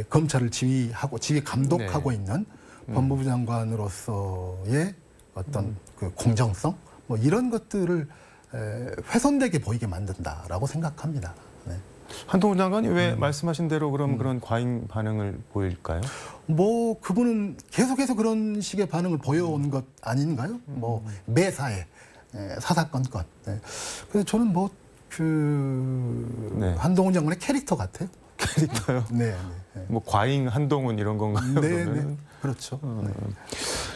검찰을 지휘 감독하고 있는 법무부 장관으로서의 어떤 그 공정성 뭐 이런 것들을 훼손되게 보이게 만든다라고 생각합니다. 네. 한동훈 장관이 왜 말씀하신 대로 그럼 그런 과잉 반응을 보일까요? 뭐 그분은 계속해서 그런 식의 반응을 보여온 것 아닌가요? 뭐 매사에 사사건건. 네. 그래서 저는 뭐 한동훈 장관의 캐릭터 같아요. 캐릭터요? 네. 뭐 과잉 한동훈 이런 건가요? 네. 그렇죠.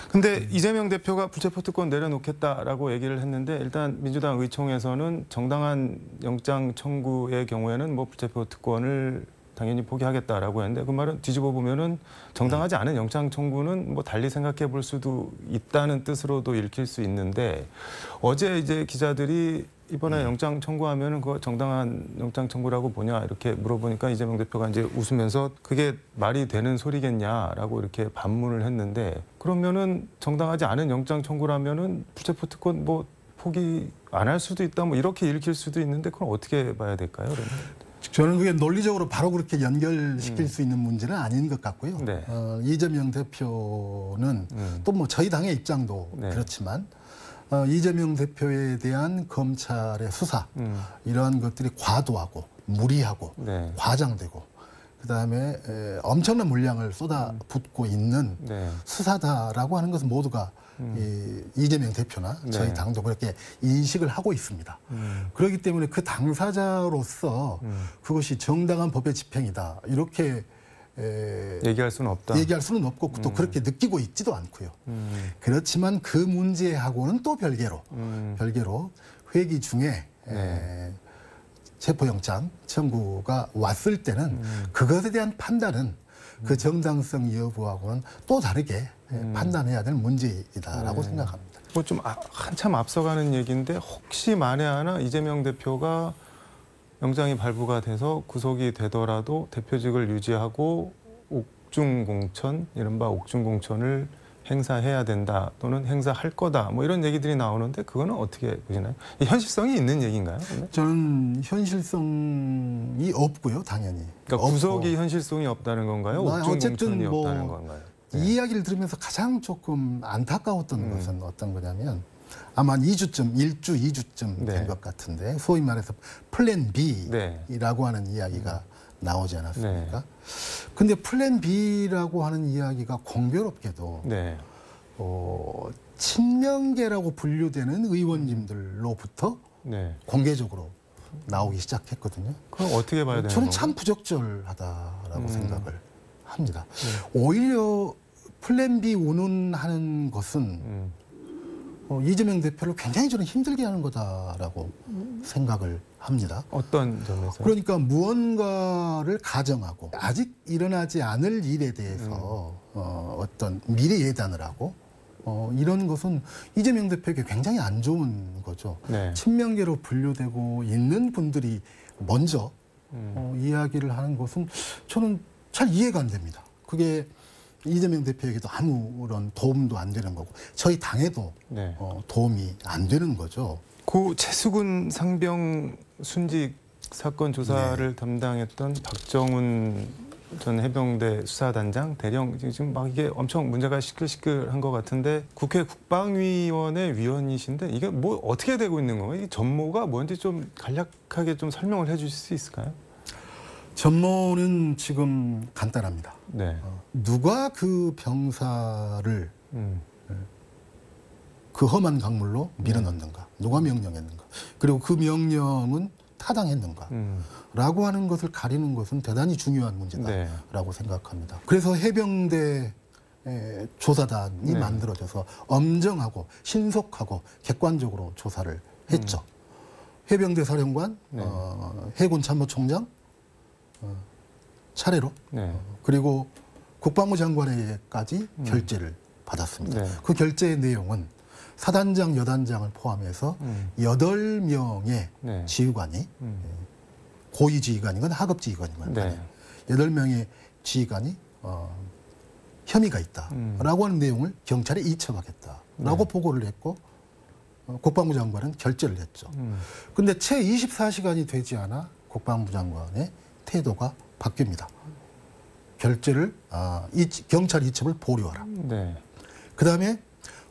근데 이재명 대표가 불체포 특권 내려놓겠다라고 얘기를 했는데 일단 민주당 의총에서는 정당한 영장 청구의 경우에는 뭐 불체포 특권을 당연히 포기하겠다라고 했는데 그 말은 뒤집어 보면은 정당하지 않은 영장 청구는 뭐 달리 생각해 볼 수도 있다는 뜻으로도 읽힐 수 있는데 어제 이제 기자들이 이번에 영장 청구하면은 그거 정당한 영장 청구라고 보냐 이렇게 물어보니까 이재명 대표가 이제 웃으면서 그게 말이 되는 소리겠냐라고 이렇게 반문을 했는데 그러면은 정당하지 않은 영장 청구라면은 불체포 특권 뭐 포기 안 할 수도 있다 뭐 이렇게 읽힐 수도 있는데 그럼 어떻게 봐야 될까요? 그러면? 저는 그게 논리적으로 바로 그렇게 연결시킬 수 있는 문제는 아닌 것 같고요. 이재명 대표는 또 뭐 저희 당의 입장도 그렇지만 이재명 대표에 대한 검찰의 수사 이러한 것들이 과도하고 무리하고 과장되고 그다음에 엄청난 물량을 쏟아붓고 있는 수사다라고 하는 것은 모두가 이재명 대표나 저희 당도 그렇게 인식을 하고 있습니다. 그렇기 때문에 그 당사자로서 그것이 정당한 법의 집행이다 이렇게 얘기할 수는 없다. 얘기할 수는 없고 또 그렇게 느끼고 있지도 않고요. 그렇지만 그 문제하고는 또 별개로 회기 중에 체포영장 청구가 왔을 때는 그것에 대한 판단은 그 정당성 여부하고는 또 다르게 판단해야 될 문제이다라고 생각합니다. 뭐 좀 한참 앞서가는 얘기인데 혹시 만에 하나 이재명 대표가 영장이 발부가 돼서 구속이 되더라도 대표직을 유지하고 옥중공천, 이른바 옥중공천을 행사해야 된다 또는 행사할 거다 뭐 이런 얘기들이 나오는데 그거는 어떻게 보시나요? 현실성이 있는 얘기인가요? 저는 현실성이 없고요, 당연히. 그러니까 구속이 현실성이 없다는 건가요? 옥중공천이 없다는 건가요? 이 이야기를 들으면서 가장 조금 안타까웠던 것은 어떤 거냐면 아마 1주, 2주쯤 된 것 같은데 소위 말해서 플랜 B라고 하는 이야기가 나오지 않았습니까? 근데 플랜 B라고 하는 이야기가 공교롭게도 친명계라고 분류되는 의원님들로부터 공개적으로 나오기 시작했거든요. 그럼 어떻게 봐야 되는 저는 참 부적절하다라고 생각을 합니다. 오히려 플랜 B 운운하는 것은 이재명 대표를 굉장히 저는 힘들게 하는 거다라고 생각을 합니다. 어떤 점에서? 그러니까 무언가를 가정하고 아직 일어나지 않을 일에 대해서 어떤 미래 예단을 하고 이런 것은 이재명 대표에게 굉장히 안 좋은 거죠. 네. 친명계로 분류되고 있는 분들이 먼저 이야기를 하는 것은 저는 잘 이해가 안 됩니다. 그게 이재명 대표에게도 아무런 도움도 안 되는 거고 저희 당에도 네. 도움이 안 되는 거죠. 고 최수근 상병 순직 사건 조사를 네. 담당했던 박정훈 전 해병대 수사단장 대령 지금 막 이게 엄청 문제가 시끌시끌한 것 같은데 국회 국방위원회 위원이신데 이게 뭐 어떻게 되고 있는 건가요? 이 전모가 뭔지 좀 간략하게 좀 설명을 해주실 수 있을까요? 전모는 지금 간단합니다. 네. 누가 그 병사를 그 험한 강물로 밀어넣는가? 누가 명령했는가? 그리고 그 명령은 타당했는가? 라고 하는 것을 가리는 것은 대단히 중요한 문제다라고 생각합니다. 그래서 해병대 조사단이 네. 만들어져서 엄정하고 신속하고 객관적으로 조사를 했죠. 해병대 사령관, 네. 해군 참모총장 차례로 네. 그리고 국방부 장관에게까지 결재를 받았습니다. 네. 그 결재의 내용은 사단장, 여단장을 포함해서 8명의 네. 지휘관이 고위 지휘관이건 하급 지휘관이건 네. 8명의 지휘관이 혐의가 있다라고 하는 내용을 경찰에 이첩하겠다라고 보고를 했고 국방부 장관은 결재를 했죠. 근데 채 24시간이 되지 않아 국방부 장관의 태도가 바뀝니다. 결재를 경찰 이첩을 보류하라. 네. 그다음에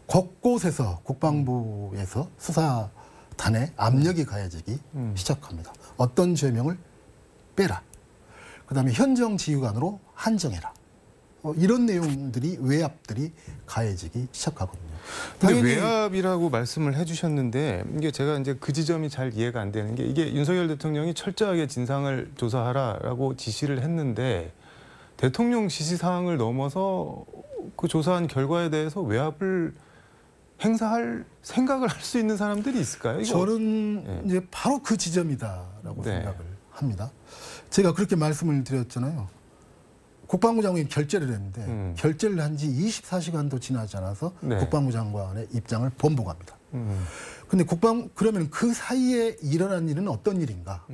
곳곳에서 국방부에서 수사단에 압력이 가해지기 시작합니다. 어떤 죄명을 빼라. 그다음에 현정 지휘관으로 한정해라. 이런 내용들이 외압들이 가해지기 시작하거든요. 근데 외압이라고 말씀을 해주셨는데 이게 제가 이제 그 지점이 잘 이해가 안 되는 게 이게 윤석열 대통령이 철저하게 진상을 조사하라라고 지시를 했는데 대통령 지시사항을 넘어서 그 조사한 결과에 대해서 외압을 행사할 생각을 할 수 있는 사람들이 있을까요? 저는 네. 이제 바로 그 지점이다라고 네. 생각을 합니다. 제가 그렇게 말씀을 드렸잖아요. 국방부 장관이 결재를 했는데 결재를 한 지 24시간도 지나지 않아서 네. 국방부 장관의 입장을 번복합니다. 근데 그러면 그 사이에 일어난 일은 어떤 일인가?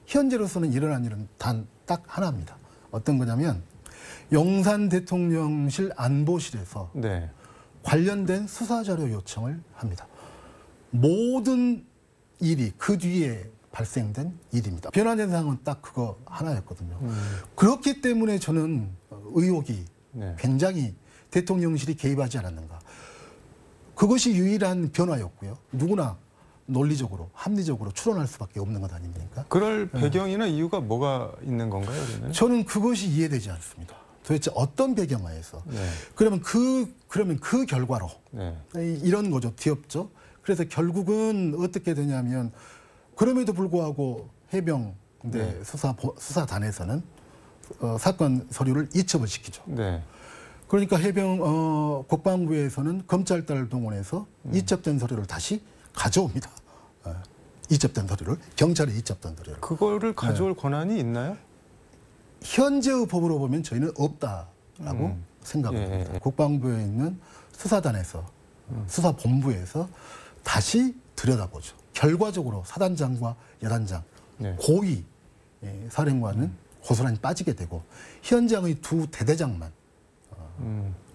현재로서는 일어난 일은 딱 하나입니다. 어떤 거냐면 용산 대통령실 안보실에서 네. 관련된 수사자료 요청을 합니다. 모든 일이 그 뒤에 발생된 일입니다. 변화된 사항은 딱 그거 하나였거든요. 그렇기 때문에 저는 의혹이 네. 굉장히 대통령실이 개입하지 않았는가. 그것이 유일한 변화였고요. 누구나 논리적으로, 합리적으로 추론할 수밖에 없는 것 아닙니까? 그럴 배경이나 이유가 뭐가 있는 건가요, 그러면? 저는 그것이 이해되지 않습니다. 도대체 어떤 배경하에서? 네. 그러면 그 결과로 네. 이런 거죠. 뒤엎죠. 그래서 결국은 어떻게 되냐면 그럼에도 불구하고 해병대 네. 수사단에서는 사건 서류를 이첩을 시키죠. 네. 그러니까 국방부에서는 검찰단을 동원해서 이첩된 서류를 다시 가져옵니다. 이첩된 서류를 경찰에 이첩된 서류를. 그거를 가져올 권한이 있나요? 현재의 법으로 보면 저희는 없다라고 생각합니다. 예. 국방부에 있는 수사단에서 수사본부에서 다시 들여다보죠. 결과적으로 사단장과 여단장, 네. 고위 사령관은 고스란히 빠지게 되고 현장의 두 대대장만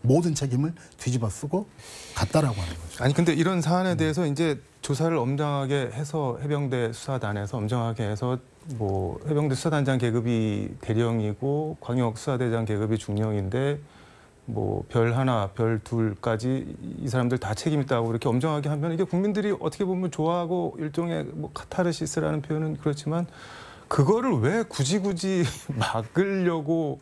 모든 책임을 뒤집어 쓰고 갔다라고 하는 거죠. 아니 근데 이런 사안에 대해서 이제 조사를 엄정하게 해서 해병대 수사단에서 엄정하게 해서 뭐 해병대 수사단장 계급이 대령이고 광역 수사대장 계급이 중령인데 뭐 별 하나, 별 둘까지 이 사람들 다 책임 있다고 이렇게 엄정하게 하면 이게 국민들이 어떻게 보면 좋아하고 일종의 뭐 카타르시스라는 표현은 그렇지만 그거를 왜 굳이 막으려고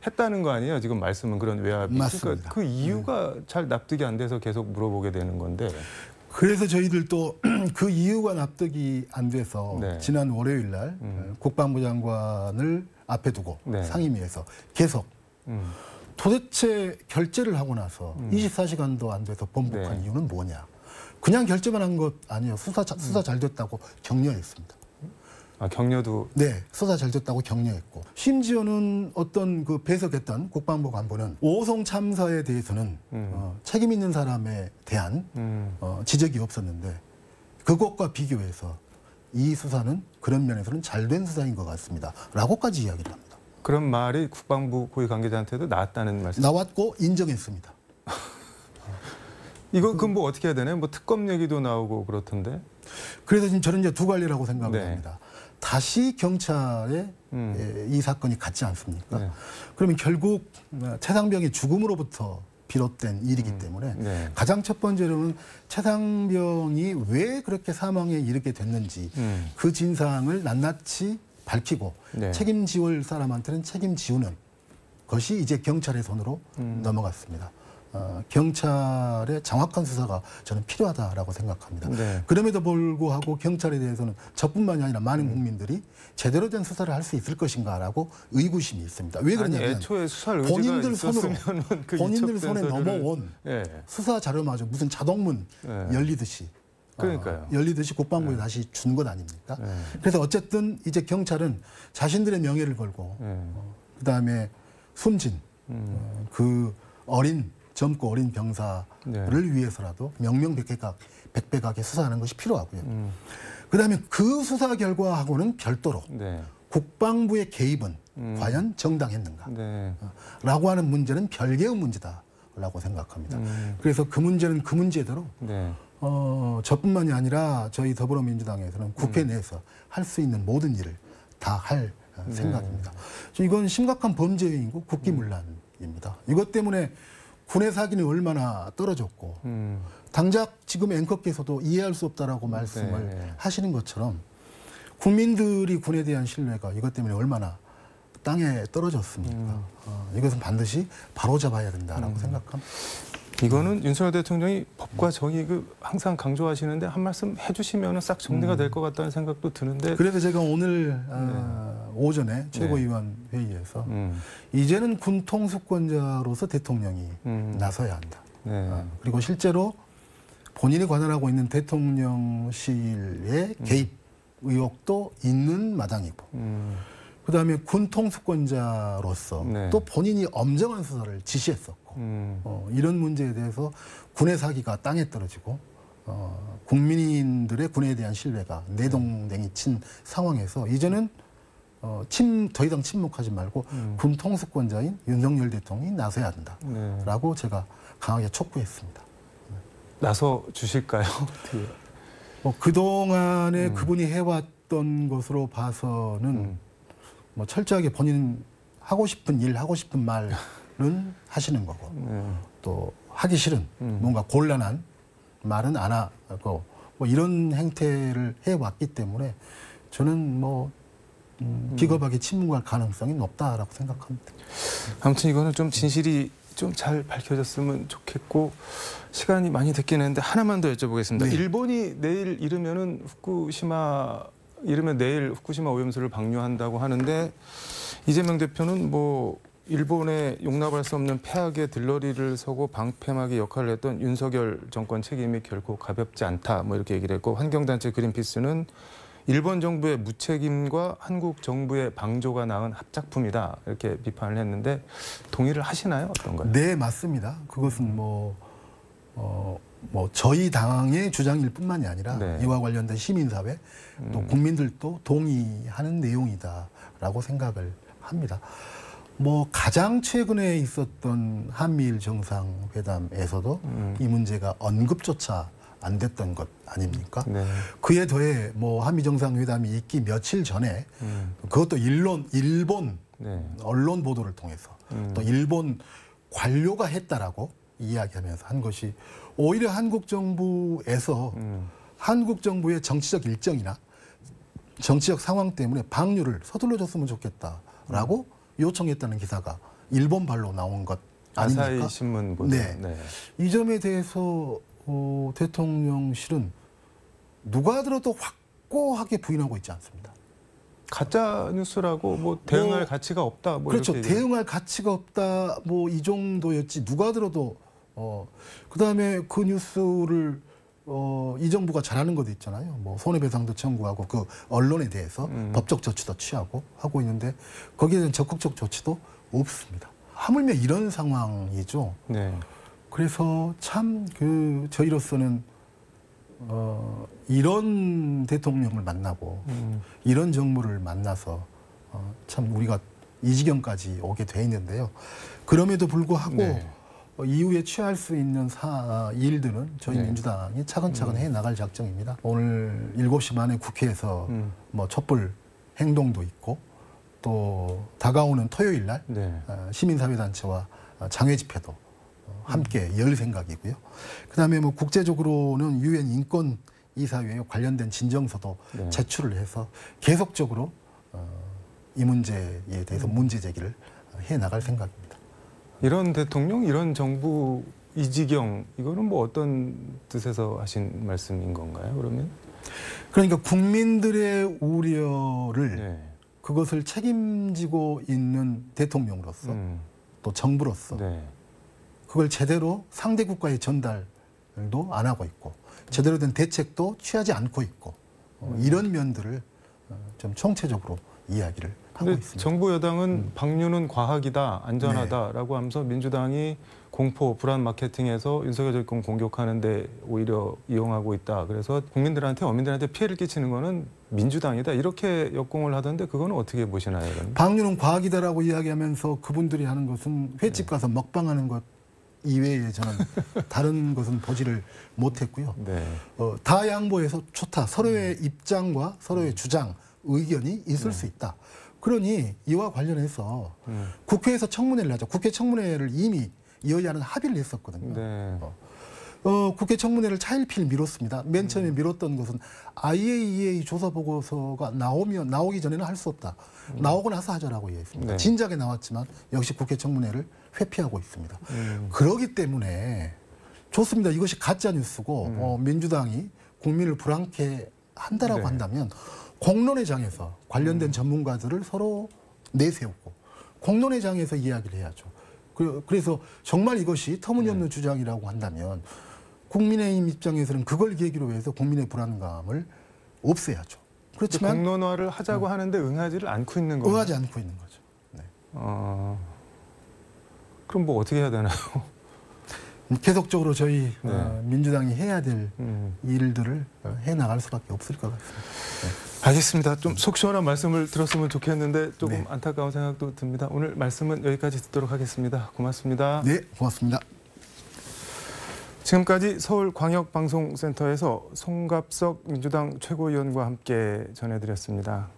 했다는 거 아니에요? 지금 말씀은 그런 외압이. 맞습니다. 그러니까 그 이유가 잘 납득이 안 돼서 계속 물어보게 되는 건데. 그래서 저희들도 그 이유가 납득이 안 돼서 네. 지난 월요일 날 국방부 장관을 앞에 두고 네. 상임위에서 계속 도대체 결재를 하고 나서 24시간도 안 돼서 번복한 네. 이유는 뭐냐. 그냥 결재만 한 것 아니에요. 수사 잘 됐다고 격려했습니다. 아, 격려도. 네, 수사 잘 됐다고 격려했고, 심지어는 어떤 그 배석했던 국방부 간부는 오송 참사에 대해서는 책임 있는 사람에 대한 지적이 없었는데 그것과 비교해서 이 수사는 그런 면에서는 잘된 수사인 것 같습니다. 라고까지 이야기를 합니다. 그런 말이 국방부 고위 관계자한테도 나왔다는 말씀? 나왔고 인정했습니다. 이거 그럼 뭐 어떻게 해야 되나요? 뭐 특검 얘기도 나오고 그렇던데. 그래서 지금 저는 이제 두 관리라고 생각을 네. 합니다. 다시 경찰에 이 사건이 갔지 않습니까? 네. 그러면 결국 최상병의 죽음으로부터 비롯된 일이기 때문에 네. 가장 첫 번째로는 최상병이 왜 그렇게 사망에 이르게 됐는지 그 진상을 낱낱이 밝히고 네. 책임지올 사람한테는 책임지우는 것이 이제 경찰의 손으로 넘어갔습니다. 경찰의 정확한 수사가 저는 필요하다라고 생각합니다. 네. 그럼에도 불구하고 경찰에 대해서는 저뿐만이 아니라 많은 국민들이 제대로 된 수사를 할 수 있을 것인가라고 의구심이 있습니다. 왜 아니, 그러냐면 애초에 수사할 의지가 본인들 손으로 있었으면은 그 본인들 이첩된 손에 서류를- 넘어온 예. 수사 자료마저 무슨 자동문 네. 열리듯이 그러니까요. 열리듯이 국방부에 다시 준 것 아닙니까? 네. 그래서 어쨌든 이제 경찰은 자신들의 명예를 걸고 그다음에 숨진 그 젊고 어린 병사를 네. 위해서라도 명명백백하게 수사하는 것이 필요하고요. 그다음에 그 수사 결과하고는 별도로 네. 국방부의 개입은 과연 정당했는가? 네. 라고 하는 문제는 별개의 문제다라고 생각합니다. 그래서 그 문제는 그 문제대로 네. 저뿐만이 아니라 저희 더불어민주당에서는 국회 내에서 할 수 있는 모든 일을 다 할 생각입니다. 이건 심각한 범죄 행위고 국기문란입니다. 이것 때문에 군의 사기는 얼마나 떨어졌고 당장 지금 앵커께서도 이해할 수 없다라고 말씀을 네. 하시는 것처럼 국민들이 군에 대한 신뢰가 이것 때문에 얼마나 땅에 떨어졌습니까? 이것은 반드시 바로잡아야 된다라고 생각합니다. 이거는 윤석열 대통령이 법과 정의 항상 강조하시는데 한 말씀 해주시면 싹 정리가 될 것 같다는 생각도 드는데. 그래서 제가 오늘 오전에 최고위원 회의에서 이제는 군 통수권자로서 대통령이 나서야 한다. 네. 그리고 실제로 본인이 관할하고 있는 대통령실의 개입 의혹도 있는 마당이고 그다음에 군 통수권자로서 네. 또 본인이 엄정한 수사를 지시했었고 이런 문제에 대해서 군의 사기가 땅에 떨어지고 국민들의 군에 대한 신뢰가 내동댕이 친 상황에서 이제는 더 이상 침묵하지 말고 군 통수권자인 윤석열 대통령이 나서야 한다라고 제가 강하게 촉구했습니다. 나서 주실까요? 그동안에 그분이 해왔던 것으로 봐서는 철저하게 본인 하고 싶은 일, 하고 싶은 말은 하시는 거고 또 하기 싫은 뭔가 곤란한 말은 안 하고 이런 행태를 해왔기 때문에 저는 비겁하게 침묵할 가능성이 높다라고 생각합니다. 아무튼 이거는 좀 진실이 좀 잘 밝혀졌으면 좋겠고 시간이 많이 됐긴 했는데 하나만 더 여쭤보겠습니다. 네. 일본이 내일 이르면 내일 후쿠시마 오염수를 방류한다고 하는데 이재명 대표는 일본의 용납할 수 없는 폐악의 들러리를 서고 방패막이 역할을 했던 윤석열 정권 책임이 결코 가볍지 않다 이렇게 얘기를 했고 환경단체 그린피스는 일본 정부의 무책임과 한국 정부의 방조가 낳은 합작품이다 이렇게 비판을 했는데 동의를 하시나요? 어떤가요? 네, 맞습니다. 그것은 저희 당의 주장일 뿐만이 아니라 네. 이와 관련된 시민사회 또 국민들도 동의하는 내용이다라고 생각을 합니다. 가장 최근에 있었던 한미일 정상회담에서도 이 문제가 언급조차 안 됐던 것 아닙니까? 네. 그에 더해 한미 정상회담이 있기 며칠 전에 그것도 일본 네. 언론 보도를 통해서 또 일본 관료가 했다라고 이야기하면서 한 것이 오히려 한국 정부에서 한국 정부의 정치적 일정이나 정치적 상황 때문에 방류를 서둘러줬으면 좋겠다라고 요청했다는 기사가 일본 발로 나온 것 아닙니까? 아사히 신문 보도. 네. 이 점에 대해서 대통령실은 누가 들어도 확고하게 부인하고 있지 않습니다. 가짜 뉴스라고 대응할 가치가 없다. 그렇죠. 이렇게 대응할 가치가 없다. 이 정도였지 누가 들어도 그다음에 그 뉴스를 이 정부가 잘하는 것도 있잖아요. 뭐 손해배상도 청구하고 그 언론에 대해서 법적 조치도 취하고 하고 있는데 거기에 대한 적극적 조치도 없습니다. 하물며 이런 상황이죠. 네. 그래서 참 저희로서는 이런 대통령을 만나고 이런 정부를 만나서 참 우리가 이 지경까지 오게 돼 있는데요. 그럼에도 불구하고 네. 이후에 취할 수 있는 일들은 저희 네. 민주당이 차근차근 해 나갈 작정입니다. 오늘 7시 반에 국회에서 뭐 촛불 행동도 있고 또 다가오는 토요일 날 네. 시민사회단체와 장외 집회도 함께 열 생각이고요. 그다음에 뭐 국제적으로는 유엔 인권 이사회에 관련된 진정서도 네. 제출을 해서 계속적으로 이 문제에 대해서 문제 제기를 해 나갈 생각입니다. 이런 대통령, 이런 정부 이지경 이거는 뭐 어떤 뜻에서 하신 말씀인 건가요? 그러면? 그러니까 국민들의 우려를 네. 그것을 책임지고 있는 대통령으로서 또 정부로서 네. 그걸 제대로 상대 국가에 전달도 안 하고 있고 제대로 된 대책도 취하지 않고 있고 이런 면들을 좀 총체적으로 이야기를 하고 근데 있습니다. 정부 여당은 방류는 과학이다, 안전하다라고 하면서 민주당이 공포, 불안 마케팅에서 윤석열 정권 공격하는데 오히려 이용하고 있다. 그래서 국민들한테, 어민들한테 피해를 끼치는 거는 민주당이다. 이렇게 역공을 하던데 그거는 어떻게 보시나요? 그럼? 방류는 과학이다라고 이야기하면서 그분들이 하는 것은 횟집 가서 먹방하는 것 이외에 저는 다른 것은 보지를 못했고요. 네. 다 양보해서 좋다. 서로의 입장과 서로의 주장, 의견이 있을 수 있다. 그러니 이와 관련해서 국회에서 청문회를 하자. 국회 청문회를 이미 여야는 합의를 했었거든요. 네. 국회 청문회를 차일피일 미뤘습니다. 맨 처음에 미뤘던 것은 IAEA 조사 보고서가 나오기 전에는 할 수 없다. 나오고 나서 하자라고 얘기했습니다. 네. 진작에 나왔지만 역시 국회 청문회를 회피하고 있습니다. 그렇기 때문에 좋습니다. 이것이 가짜 뉴스고 민주당이 국민을 불안케 한다라고 네. 한다면 공론회장에서 관련된 전문가들을 서로 내세우고 공론회장에서 이야기를 해야죠. 그래서 정말 이것이 터무니없는 주장이라고 한다면 국민의힘 입장에서는 그걸 계기로 해서 국민의 불안감을 없애야죠. 그렇지만 공론화를 하자고 하는데 응하지를 않고 있는 거예요. 응하지 않고 있는 거죠. 네. 그럼 뭐 어떻게 해야 되나요? 계속적으로 저희 네. 민주당이 해야 될 일들을 해나갈 수밖에 없을 것 같습니다. 알겠습니다. 좀 속 시원한 말씀을 들었으면 좋겠는데 조금 네. 안타까운 생각도 듭니다. 오늘 말씀은 여기까지 듣도록 하겠습니다. 고맙습니다. 네, 고맙습니다. 지금까지 서울광역방송센터에서 송갑석 민주당 최고위원과 함께 전해드렸습니다.